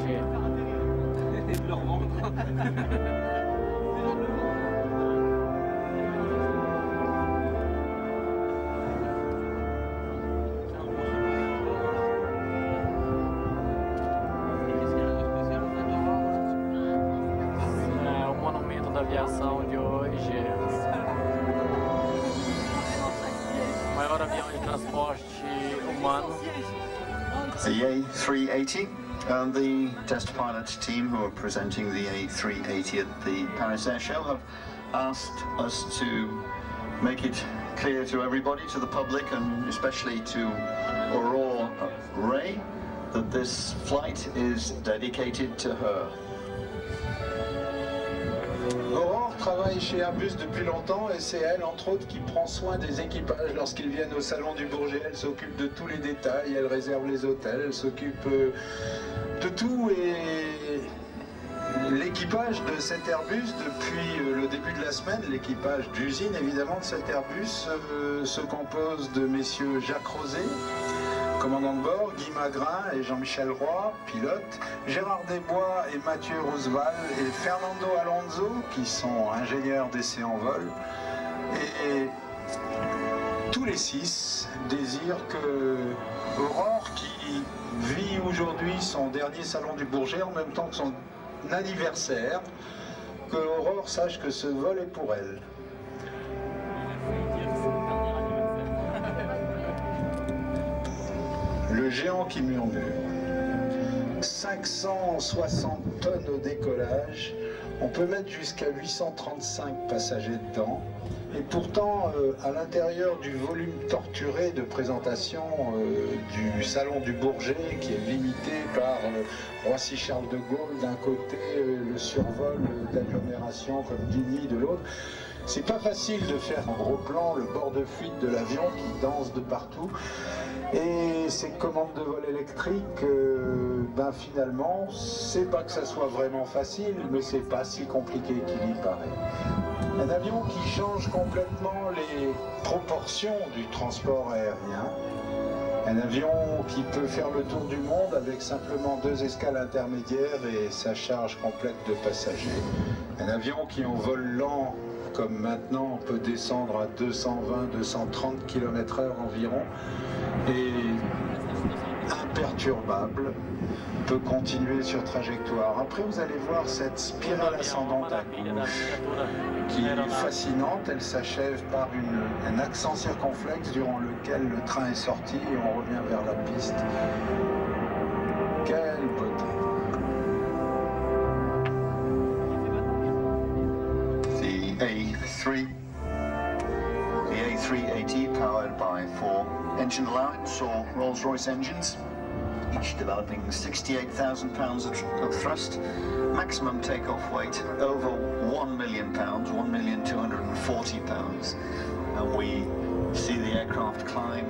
G. De leur vendre. O monumento da aviação de hoje. O maior avião de transporte humano. The A380 and the test pilot team who are presenting the A380 at the Paris Air Show have asked us to make it clear to everybody, to the public and especially to Aurore Ray, that this flight is dedicated to her. Aurore travaille chez Airbus depuis longtemps et c'est elle, entre autres, qui prend soin des équipages lorsqu'ils viennent au salon du Bourget. Elle s'occupe de tous les détails, elle réserve les hôtels, elle s'occupe de tout. Et l'équipage de cet Airbus, depuis le début de la semaine, l'équipage d'usine évidemment de cet Airbus, se compose de messieurs Jacques Rosé, commandant de bord, Guy Magrin et Jean-Michel Roy, pilote, Gérard Desbois et Mathieu Roosevelt et Fernando Alonso, qui sont ingénieurs d'essai en vol. Et tous les 6 désirent que Aurore, qui vit aujourd'hui son dernier salon du Bourget, en même temps que son anniversaire, que Aurore sache que ce vol est pour elle. Le géant qui murmure. 560 tonnes au décollage. On peut mettre jusqu'à 835 passagers dedans. Et pourtant, à l'intérieur du volume torturé de présentation du salon du Bourget, qui est limité par Roissy-Charles de Gaulle d'un côté, le survol d'agglomération comme Digny de l'autre, c'est pas facile de faire en gros plan le bord de fuite de l'avion qui danse de partout. Et ces commandes de vol électriques, finalement, c'est pas que ça soit vraiment facile, mais c'est pas si compliqué qu'il y paraît. Un avion qui change complètement les proportions du transport aérien. Un avion qui peut faire le tour du monde avec simplement 2 escales intermédiaires et sa charge complète de passagers. Un avion qui en vol lent, comme maintenant, peut descendre à 220-230 km/h environ, et imperturbable, peut continuer sur trajectoire. Après, vous allez voir cette spirale ascendante à gauche qui est fascinante. Elle s'achève par un accent circonflexe durant lequel le train est sorti et on revient vers la piste. Quelle beauté! The A380 powered by 4 engine allowance or Rolls-Royce engines, each developing 68,000 pounds of thrust, maximum takeoff weight over 1 million pounds, 1,240,000 pounds, and we see the aircraft climb